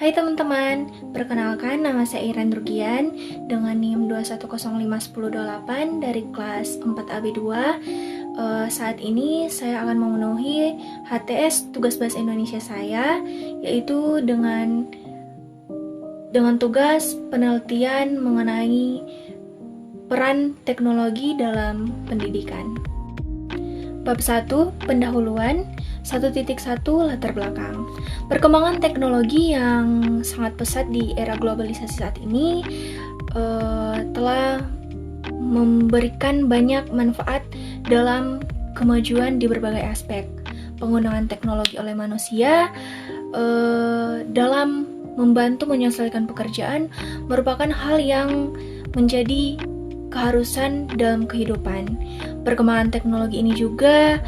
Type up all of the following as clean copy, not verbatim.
Hai teman-teman, perkenalkan nama saya Iren Rugian dengan NIM 2105108 dari kelas 4AB2. Saat ini saya akan memenuhi HTS tugas bahasa Indonesia saya, yaitu dengan tugas penelitian mengenai peran teknologi dalam pendidikan. Bab 1, pendahuluan. 1.1 latar belakang. Perkembangan teknologi yang sangat pesat di era globalisasi saat ini telah memberikan banyak manfaat dalam kemajuan di berbagai aspek. Penggunaan teknologi oleh manusia dalam membantu menyelesaikan pekerjaan merupakan hal yang menjadi keharusan dalam kehidupan. Perkembangan teknologi ini juga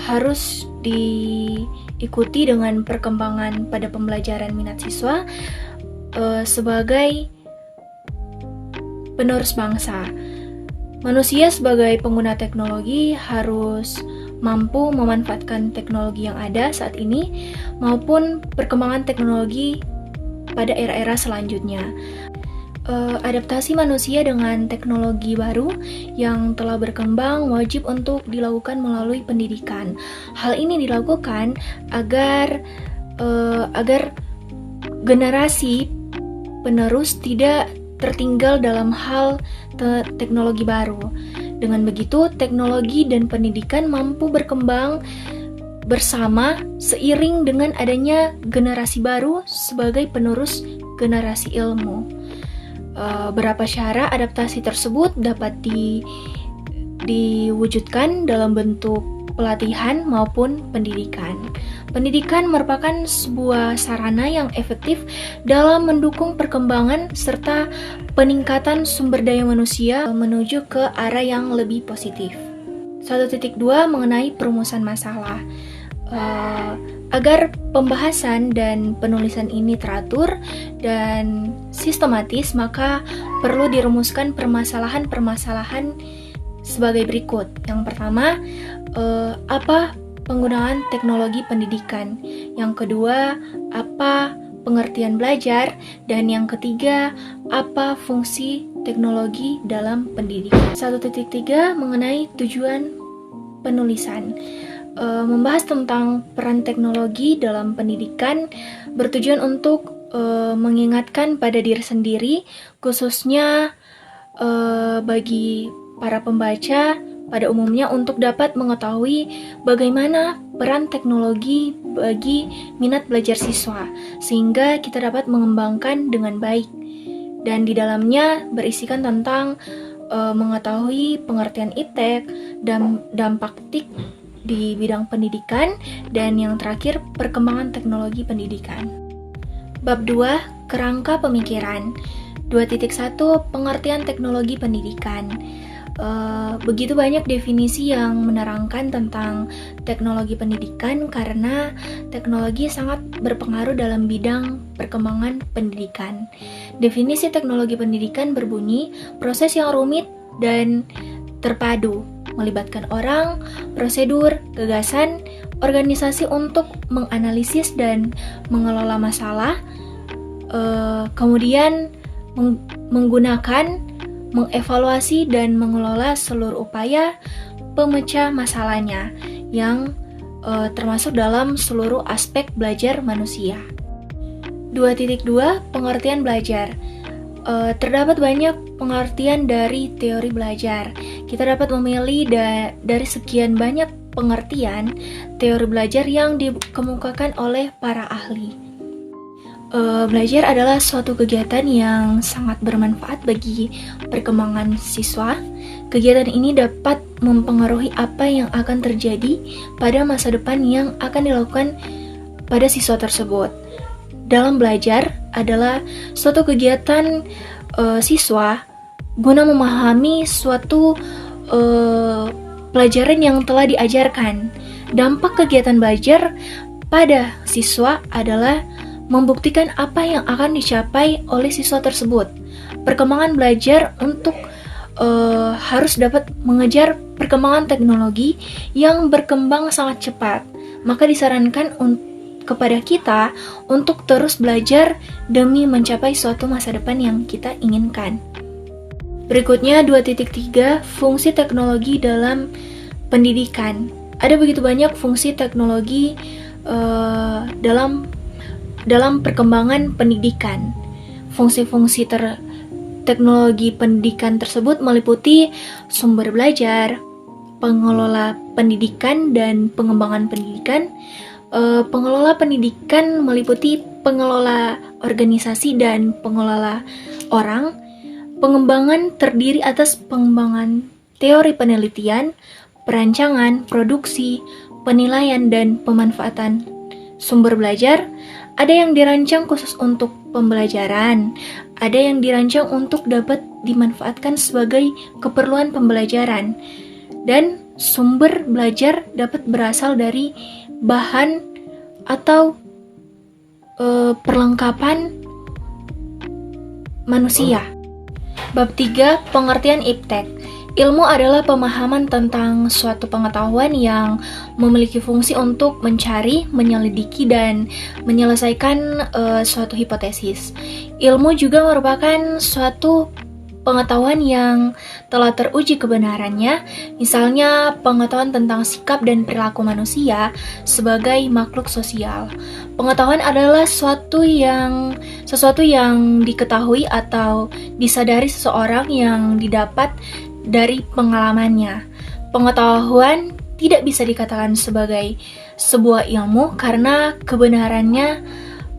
harus diikuti dengan perkembangan pada pembelajaran minat siswa sebagai penerus bangsa. Manusia sebagai pengguna teknologi harus mampu memanfaatkan teknologi yang ada saat ini maupun perkembangan teknologi pada era-era selanjutnya. Adaptasi manusia dengan teknologi baru yang telah berkembang wajib untuk dilakukan melalui pendidikan. Hal ini dilakukan agar generasi penerus tidak tertinggal dalam hal teknologi baru. Dengan begitu, teknologi dan pendidikan mampu berkembang bersama seiring dengan adanya generasi baru sebagai penerus generasi ilmu. Berapa cara adaptasi tersebut dapat diwujudkan dalam bentuk pelatihan maupun pendidikan. Pendidikan merupakan sebuah sarana yang efektif dalam mendukung perkembangan serta peningkatan sumber daya manusia menuju ke arah yang lebih positif. 1.2 mengenai perumusan masalah. Agar pembahasan dan penulisan ini teratur dan sistematis, maka perlu dirumuskan permasalahan-permasalahan sebagai berikut. Yang pertama, apa penggunaan teknologi pendidikan? Yang kedua, apa pengertian belajar? Dan yang ketiga, apa fungsi teknologi dalam pendidikan? 1.3 mengenai tujuan penulisan. Membahas tentang peran teknologi dalam pendidikan bertujuan untuk mengingatkan pada diri sendiri, khususnya bagi para pembaca pada umumnya untuk dapat mengetahui bagaimana peran teknologi bagi minat belajar siswa, sehingga kita dapat mengembangkan dengan baik. Dan di dalamnya berisikan tentang mengetahui pengertian iptek dan dampak TIK di bidang pendidikan, dan yang terakhir perkembangan teknologi pendidikan. Bab 2, kerangka pemikiran. 2.1 pengertian teknologi pendidikan. Begitu banyak definisi yang menerangkan tentang teknologi pendidikan karena teknologi sangat berpengaruh dalam bidang perkembangan pendidikan. Definisi teknologi pendidikan berbunyi proses yang rumit dan terpadu, melibatkan orang, prosedur, gagasan, organisasi untuk menganalisis dan mengelola masalah, kemudian menggunakan, mengevaluasi dan mengelola seluruh upaya pemecah masalahnya yang termasuk dalam seluruh aspek belajar manusia. 2.2 pengertian belajar. Terdapat banyak pengertian dari teori belajar. Kita dapat memilih dari sekian banyak pengertian teori belajar yang dikemukakan oleh para ahli. Belajar adalah suatu kegiatan yang sangat bermanfaat bagi perkembangan siswa. Kegiatan ini dapat mempengaruhi apa yang akan terjadi pada masa depan yang akan dilakukan pada siswa tersebut. Dalam belajar adalah suatu kegiatan siswa guna memahami suatu pelajaran yang telah diajarkan. Dampak kegiatan belajar pada siswa adalah membuktikan apa yang akan dicapai oleh siswa tersebut. Perkembangan belajar untuk harus dapat mengejar perkembangan teknologi yang berkembang sangat cepat. Maka disarankan kepada kita untuk terus belajar demi mencapai suatu masa depan yang kita inginkan. Berikutnya 2.3, fungsi teknologi dalam pendidikan. Ada begitu banyak fungsi teknologi dalam perkembangan pendidikan. Fungsi-fungsi teknologi pendidikan tersebut meliputi sumber belajar, pengelola pendidikan dan pengembangan pendidikan. Pengelola pendidikan meliputi pengelola organisasi dan pengelola orang. Pengembangan terdiri atas pengembangan teori penelitian, perancangan, produksi, penilaian, dan pemanfaatan sumber belajar. Ada yang dirancang khusus untuk pembelajaran, ada yang dirancang untuk dapat dimanfaatkan sebagai keperluan pembelajaran, dan sumber belajar dapat berasal dari bahan atau perlengkapan manusia. Bab 3, pengertian iptek. Ilmu adalah pemahaman tentang suatu pengetahuan yang memiliki fungsi untuk mencari, menyelidiki, dan menyelesaikan suatu hipotesis. Ilmu juga merupakan suatu pengetahuan yang telah teruji kebenarannya, misalnya pengetahuan tentang sikap dan perilaku manusia sebagai makhluk sosial. Pengetahuan adalah sesuatu yang diketahui atau disadari seseorang yang didapat dari pengalamannya. Pengetahuan tidak bisa dikatakan sebagai sebuah ilmu karena kebenarannya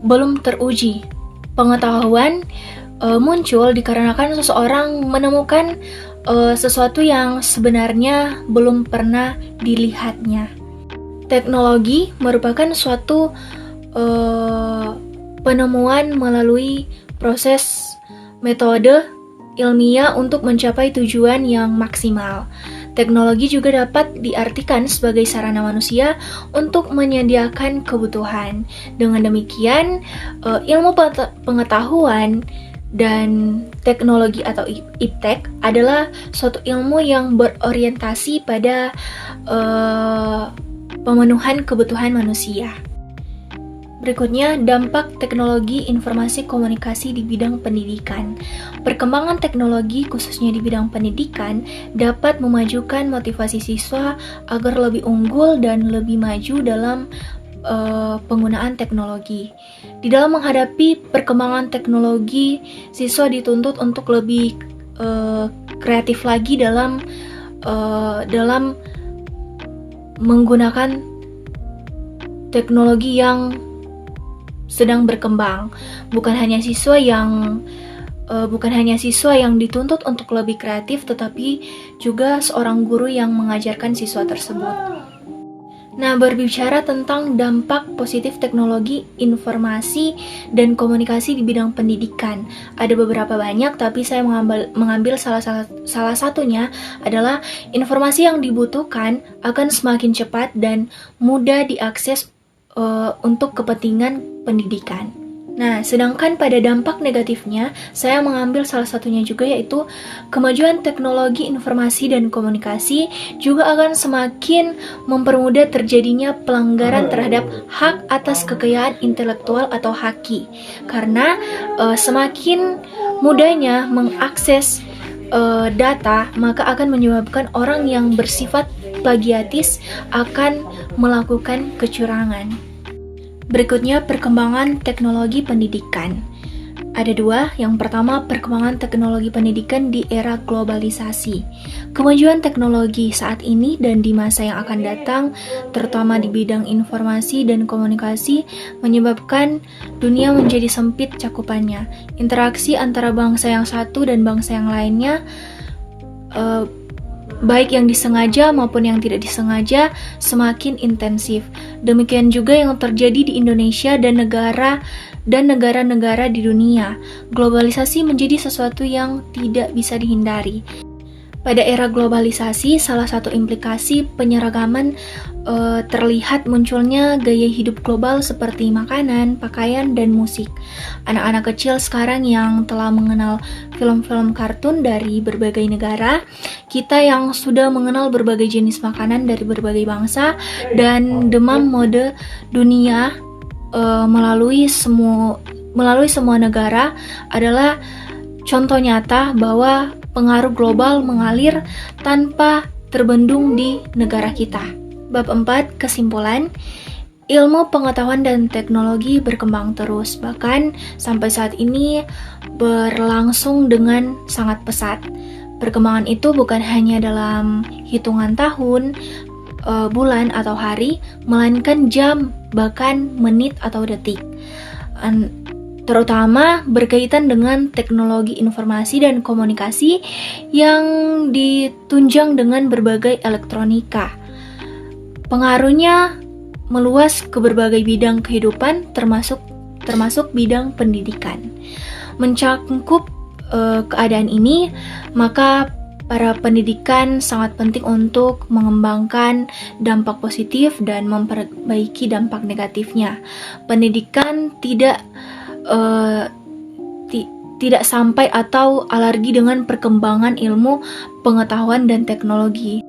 belum teruji. Pengetahuan muncul dikarenakan seseorang menemukan sesuatu yang sebenarnya belum pernah dilihatnya. Teknologi merupakan suatu penemuan melalui proses metode ilmiah untuk mencapai tujuan yang maksimal. Teknologi juga dapat diartikan sebagai sarana manusia untuk menyediakan kebutuhan. Dengan demikian, ilmu pengetahuan dan teknologi atau iptek adalah suatu ilmu yang berorientasi pada pemenuhan kebutuhan manusia. Berikutnya, dampak teknologi informasi komunikasi di bidang pendidikan. Perkembangan teknologi, khususnya di bidang pendidikan, dapat memajukan motivasi siswa agar lebih unggul dan lebih maju dalam penggunaan teknologi. Di dalam menghadapi perkembangan teknologi, siswa dituntut untuk lebih kreatif lagi dalam menggunakan teknologi yang sedang berkembang. Bukan hanya siswa yang dituntut untuk lebih kreatif, tetapi juga seorang guru yang mengajarkan siswa tersebut. Nah, berbicara tentang dampak positif teknologi informasi dan komunikasi di bidang pendidikan, ada beberapa banyak, tapi saya mengambil salah satunya adalah informasi yang dibutuhkan akan semakin cepat dan mudah diakses untuk kepentingan pendidikan. Nah, sedangkan pada dampak negatifnya, saya mengambil salah satunya juga, yaitu kemajuan teknologi informasi dan komunikasi juga akan semakin mempermudah terjadinya pelanggaran terhadap hak atas kekayaan intelektual atau haki. Karena semakin mudahnya mengakses data, maka akan menyebabkan orang yang bersifat plagiatis akan melakukan kecurangan. Berikutnya, perkembangan teknologi pendidikan. Ada dua. Yang pertama, perkembangan teknologi pendidikan di era globalisasi. Kemajuan teknologi saat ini dan di masa yang akan datang, terutama di bidang informasi dan komunikasi, menyebabkan dunia menjadi sempit cakupannya. Interaksi antara bangsa yang satu dan bangsa yang lainnya, baik yang disengaja maupun yang tidak disengaja, semakin intensif. Demikian juga yang terjadi di Indonesia dan negara-negara di dunia. Globalisasi menjadi sesuatu yang tidak bisa dihindari. Pada era globalisasi, salah satu implikasi penyeragaman terlihat munculnya gaya hidup global seperti makanan, pakaian, dan musik. Anak-anak kecil sekarang yang telah mengenal film-film kartun dari berbagai negara, kita yang sudah mengenal berbagai jenis makanan dari berbagai bangsa, dan demam mode dunia melalui semua negara adalah contoh nyata bahwa pengaruh global mengalir tanpa terbendung di negara kita. Bab 4, kesimpulan. Ilmu pengetahuan dan teknologi berkembang terus, bahkan sampai saat ini berlangsung dengan sangat pesat. Perkembangan itu bukan hanya dalam hitungan tahun, bulan atau hari, melainkan jam, bahkan menit atau detik. Terutama berkaitan dengan teknologi informasi dan komunikasi yang ditunjang dengan berbagai elektronika. Pengaruhnya meluas ke berbagai bidang kehidupan, termasuk bidang pendidikan. Mencakup keadaan ini, maka para pendidikan sangat penting untuk mengembangkan dampak positif dan memperbaiki dampak negatifnya. Pendidikan tidak sampai atau alergi dengan perkembangan ilmu pengetahuan dan teknologi.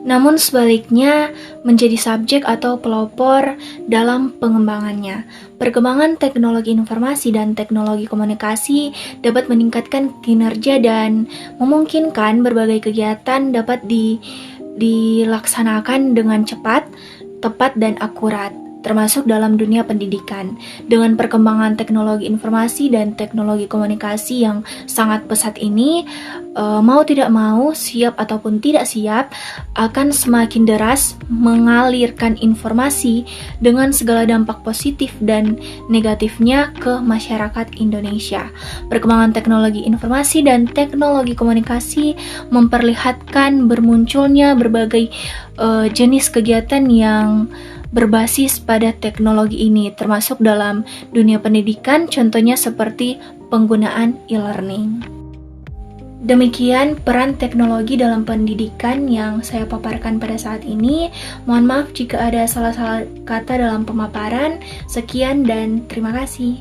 Namun sebaliknya menjadi subjek atau pelopor dalam pengembangannya. Perkembangan teknologi informasi dan teknologi komunikasi dapat meningkatkan kinerja dan memungkinkan berbagai kegiatan dapat dilaksanakan dengan cepat, tepat, dan akurat, termasuk dalam dunia pendidikan. Dengan perkembangan teknologi informasi dan teknologi komunikasi yang sangat pesat ini, mau tidak mau, siap ataupun tidak siap, akan semakin deras mengalirkan informasi dengan segala dampak positif dan negatifnya ke masyarakat Indonesia. Perkembangan teknologi informasi dan teknologi komunikasi memperlihatkan bermunculnya berbagai jenis kegiatan yang berbasis pada teknologi ini, termasuk dalam dunia pendidikan, contohnya seperti penggunaan e-learning. Demikian peran teknologi dalam pendidikan yang saya paparkan pada saat ini. Mohon maaf jika ada salah-salah kata dalam pemaparan. Sekian dan terima kasih.